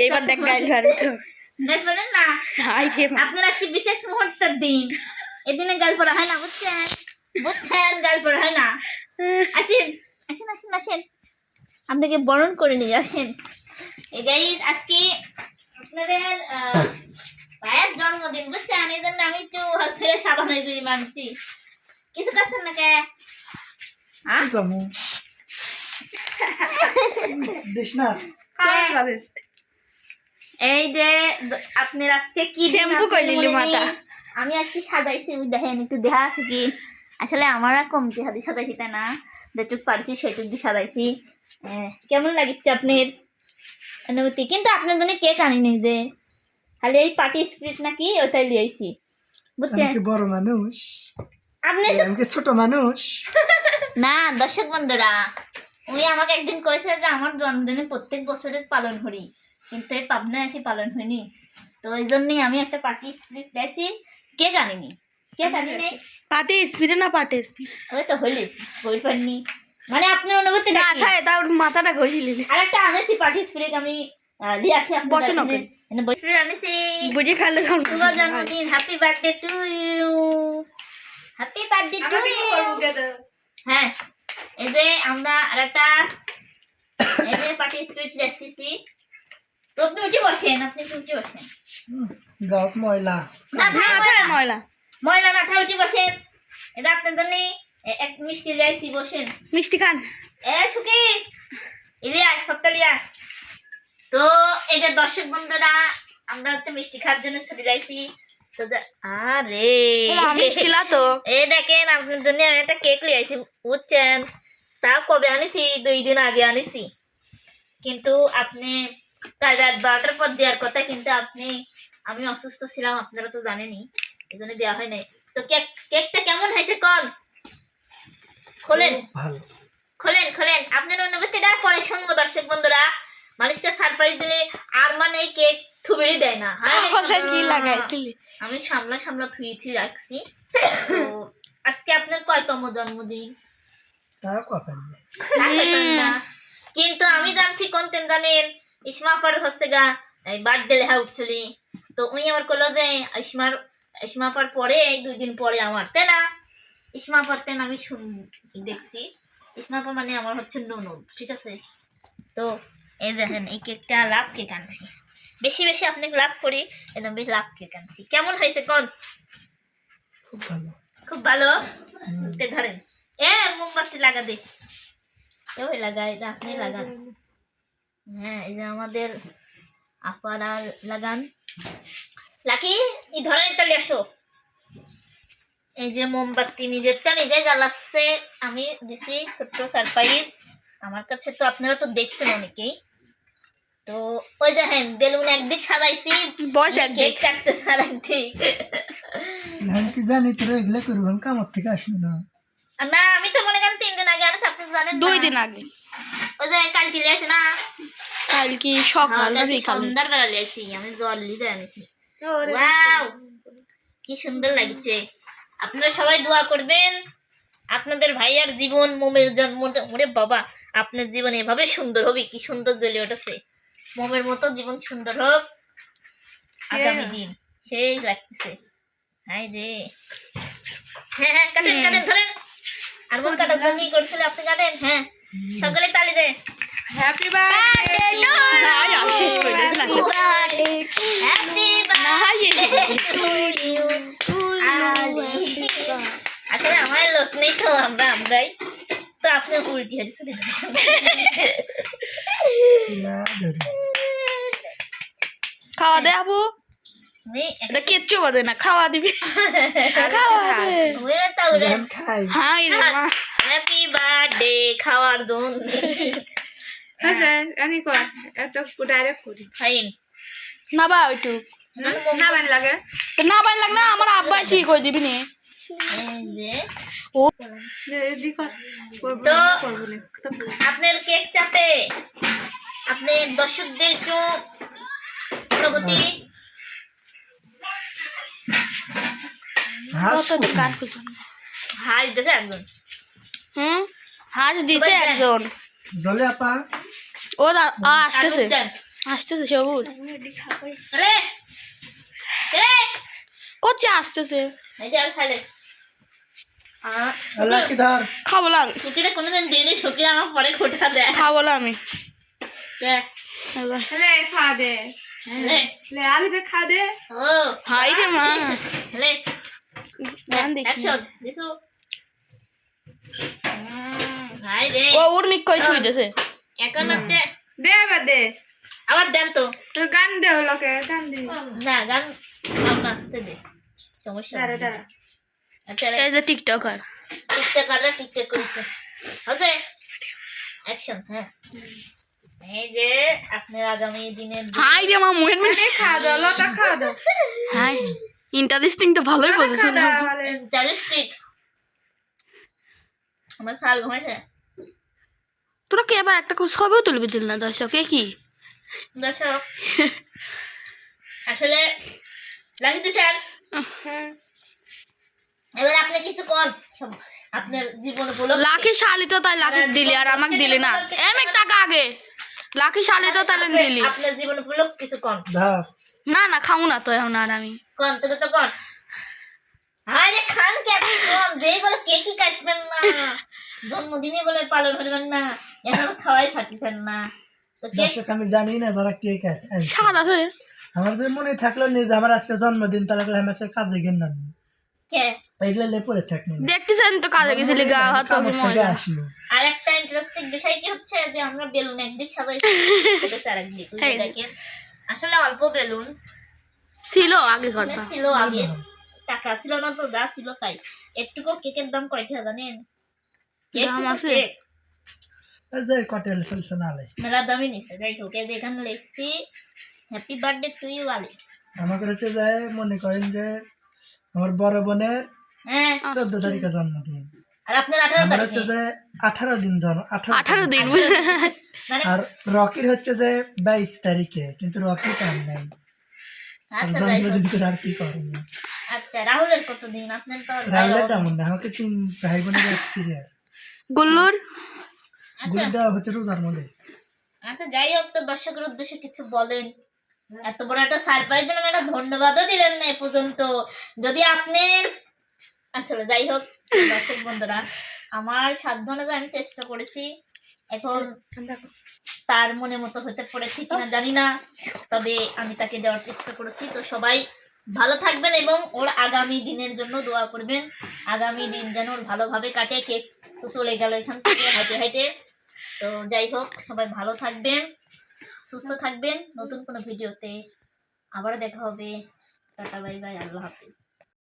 এইবার দেখ গাইল ফাড়ি তো দেখবেন না আপনার একটি বিশেষ মুহূর্তের দিন এদিনে গাল পড়া হয় না বুঝছেন গাল পড়া হয় না আসেন আসেন আসেন আসেন আপনাকে বরণ করে নিয়ে আসেন এই গাইজ আজকে আপনাদের ভাইয়ের জন্মদিন বুঝছেন এই জন্য আমি একটু হচ্ছে সাবান হয়ে মানছি কিছু করছেন না কে এই যে আপনার আজকে কি শ্যাম্পু কইলি মাথা আমি আজকে সাজাইছি দেখেন একটু দেখা কি আসলে আমারা কমতি হাতে সাজাইছি তাই না যেটুকু পারছি সেটুক দিয়ে সাজাইছি কেমন লাগছে আপনার অনুভূতি কিন্তু আপনার জন্য কেক আনিনি যে খালি এই পার্টি স্পিরিট নাকি ওটাই লিয়েছি বুঝছেন বড় মানুষ আপনি তো ছোট মানুষ না দর্শক বন্ধুরা উনি আমাকে একদিন কয়েছে যে আমার জন্মদিনে প্রত্যেক বছরে পালন করি কিন্তু এই পাবনায় আসি পালন হয়নি তো ওই জন্যই আমি একটা পার্টি স্পিরিট পেয়েছি কেক আনিনি কেক আনিনি পার্টি স্পিডে না পার্টি স্পিড ওই তো হইলে বই পাননি মানে আপনার অনুভূতি মাথায় তাও মাথাটা ঘষিলি আর একটা আনেছি পার্টি স্পিরিট আমি লিয়ে আসি বসে না স্পিরিট আনেছি বুঝে খাইলে শুভ জন্মদিন happy birthday to you happy birthday to you হ্যাঁ এই যে আমরা আর একটা এই যে পার্টি স্পিরিট লেসিছি তো আপনি উঠে বসেন গাঁত ময়লা না মাথায় ময়লা ময়লা না থাকে উঠে বসেন এটা আপনার জন্য এক মিষ্টি লাইছি বসেন মিষ্টি খান সুখী ইলিয়া সপ্তালিয়া তো এই যে দর্শক বন্ধুরা আমরা হচ্ছে মিষ্টি খাওয়ার জন্য ছুটি লাইছি তো আরে মিষ্টি লা তো এই দেখেন আপনার জন্য আমি একটা কেক লিয়ে আইছি বুঝছেন তা কবে আনিছি 2 দিন আগে আনিছি কিন্তু আপনি কাল রাত 12টার পর দেওয়ার কথা কিন্তু আমি অসুস্থ ছিলাম আপনারা তো জানেনই এই জন্য দেওয়া হয় নাই তো কেকটা কেমন হয়েছে কল খোলেন খোলেন আপনার অনুভূতিটা পরে শুনবো দর্শক বন্ধুরা মানুষকে সারপ্রাইজ দিলে আর মানে এই কেক থুবেড়ি দেয় না কি লাগাইছিলি আমি সামলা থুই রাখছি তো আজকে আপনার কয়তম জন্মদিন কিন্তু আমি জানছি কোনতেন জানেন ইসমা পর হচ্ছে গা বার্থডে লেখা উঠছিলি তো উনি আমার কইলো যে ইসমা পর পরে 2 দিন পরে আমার তাই না ইসমা পরতেন আমি দেখছি ইসমা পর মানে আমার হচ্ছে ননদ ঠিক আছে তো এই দেখেন এই কেকটা লাভ কেক আনছি বেশি বেশি আপনাকে লাভ করি একদম বেশি লাভ কেক আনছি কেমন হয়েছে কোন খুব ভালো ধরেন মোমবাতি লাগা দে ওই লাগাই আপনি লাগান হ্যাঁ এই যে আমাদের আপারা লাগান লাকি এই ধরেন তাহলে আসো এই যে মোমবাতি নিজেরটা নিজে জ্বালাচ্ছে আমি দিছি ছোট্ট সারপ্রাইজ আমার কাছে তো আপনারা তো দেখছেন অনেকেই তো ওই দেখেন বেলুন একদিক সাজাইছি কেক কাটতে সারাইছি কি জানি তোরা এগুলো করবেন কামার থেকে আসলো না না আমি তো মনে করেন 3 দিন আগে আনিস আপনি জানেন 2 দিন আগে ওই যে কালকে লিয়েছে না কালকে সকাল সন্ধ্যাবেলা লিয়েছি আমি জল লিতে আনিছি ওয়াও কি সুন্দর লাগছে আপনারা সবাই দোয়া করবেন আপনাদের ভাইয়ার জীবন মোমের জন্ম ওরে বাবা আপনার জীবন এভাবে সুন্দর হবে কি সুন্দর জ্বলে উঠেছে মোমের মতো জীবন সুন্দর হোক আগামী দিন সেই লাগতেছে হাই রে হ্যাঁ কাটেন ধরেন আর মন কাটার জন্য করছিল আপনি কাটেন হ্যাঁ সকালে তালি দে হ্যাপি বার্থডে শেষ করে দিলাম হ্যাপি বার্থডে টু ইউ আসলে আমার লোক নেই তো আমরাই তো আপনি উল্টি হয়েছে খাওয়া দে আপু এটা কিচ্ছু বাদে না খাওয়া দিবি হ্যাপি বার্থডে খাওয়ার জন্য একটা ডাইরেক্ট করি ফাইন না বা ওইটুক না বান লাগে না আমার আব্বা এসে কই দিবি নি তো আপনার কেকটাতে আপনি দর্শকদের একটু অনুভূতি হাঁস দিছে একজন হাঁস দিছে একজন জলে আপা ও আসতেছে আসতেছে সবুজ রে রে করছে আসতেছে এই যে খাইলে লাকি ধর খাবো না আমি কুকিটা কোনোদিন দিনে শুকিয়ে আমার পরে খোটা দেয় খাবো না আমি দেখ লে খা দে লে লে আলিফে খা দে ও হাই রে মা লে গান দেখি অ্যাকশন দিছু হাই রে ও ওর মিক কই ছুই দেছে এখন হচ্ছে দে এবার দে আবার দেন তো গান দে লোকে গান দে না গান নাচতে দে সমস্যা দাঁড়া নেই। দাঁড়া আচ্ছা এই যে টিকটকার টিকটকাররা টিকটক করছে ওকে অ্যাকশন হ্যাঁ এই যে আপনার আগামী দিনের হাই রে মা মুহেন মিলে খা দাও লতা খা দাও হাই ইন্টারেস্টিং তো ভালোই বলছো না ইন্টারেস্টিং আমার সাল ঘুমাইছে তোরা কি আবার একটা ছবিও তুলবি দিল না দর্শক এ কি দর্শক আসলে লাগিতে স্যার এবার আপনি কিছু কোন আপনার জীবন বলো লাকি শালি তো তাই লাকি দিলি আর আমাকে দিলি না এমএক টাকা আগে লাকি শালি তো তাই দিলি আপনার জীবন বলো কিছু কোন ধর না না খাও না তো এখন আর আমি কোন তুমি তো কোন আরে খান কে আপনি কোন দেই বলে কেকই কাটবেন না জন্মদিনে বলে পালন করবেন না এখন খাওয়াই ছাড়তেছেন না তো কেক দর্শক আমি জানি না তারা কে কে সাদা হয়ে আমার তো মনে থাকলো নি যে আমার আজকে জন্মদিন তাহলে আমি আজকে কাজে গেল না কে এইগুলো লেপরে থাকনি দেখতেছেন তো কাজে গেছিলি গা হাত পা কি ময়লা আসলো আর একটা ইন্টারেস্টিং বিষয় কি হচ্ছে যে আমরা বেলুন একদিক সাজাই সেটা আরেকদিক ওই যে দেখেন আসলে অল্প বেলুন ছিল আগে কথা ছিল আগে টাকা ছিল না তো যা ছিল তাই একটুকু কেকের দাম কয়টা জানেন দাম আছে? কেক এই যে কটেল চলছে নালে মেলা দামই নিছে যাই হোক এই যে এখানে লিখছি হ্যাপি বার্থডে টু ইউ আলি আমাকে হচ্ছে যে মনে করেন যে আমার বড় বোনের হ্যাঁ 14 তারিখে জন্মদিন আর আপনার 18 আমার তারিখে হচ্ছে যে 18 দিন জন্ম 18 দিন মানে আর রকির হচ্ছে যে 22 তারিখে কিন্তু রকি টাইম নাই আর আচ্ছা যাই হোক জন্মদিন করে আর কি করব আচ্ছা রাহুলের কত দিন আপনার তো রাইলে তেমন না আমাকে তিন ভাই বোনের এক সিরিয়াল গুল্লুর আচ্ছা গুলিটা হচ্ছে রোজার মধ্যে আচ্ছা যাই হোক তো দর্শকের উদ্দেশ্যে কিছু বলেন এত বড় একটা সারপ্রাইজ দিলাম একটা ধন্যবাদও দিলেন না এ পর্যন্ত যদি আপনার আসলে যাই হোক দর্শক বন্ধুরা আমার সাধ্য অনুযায়ী আমি চেষ্টা করেছি এখন তার মনে মতো হতে পড়েছি কিনা জানি না তবে আমি তাকে দেওয়ার চেষ্টা করেছি তো সবাই ভালো থাকবেন এবং ওর আগামী দিনের জন্য দোয়া করবেন আগামী দিন যেন ওর ভালোভাবে কাটে কেক তো চলে গেল এখান থেকে হাঁটে হাঁটে তো যাই হোক সবাই ভালো থাকবেন সুস্থ থাকবেন নতুন কোনো ভিডিওতে আবার দেখা হবে টাটা বাই বাই আল্লাহ হাফিজ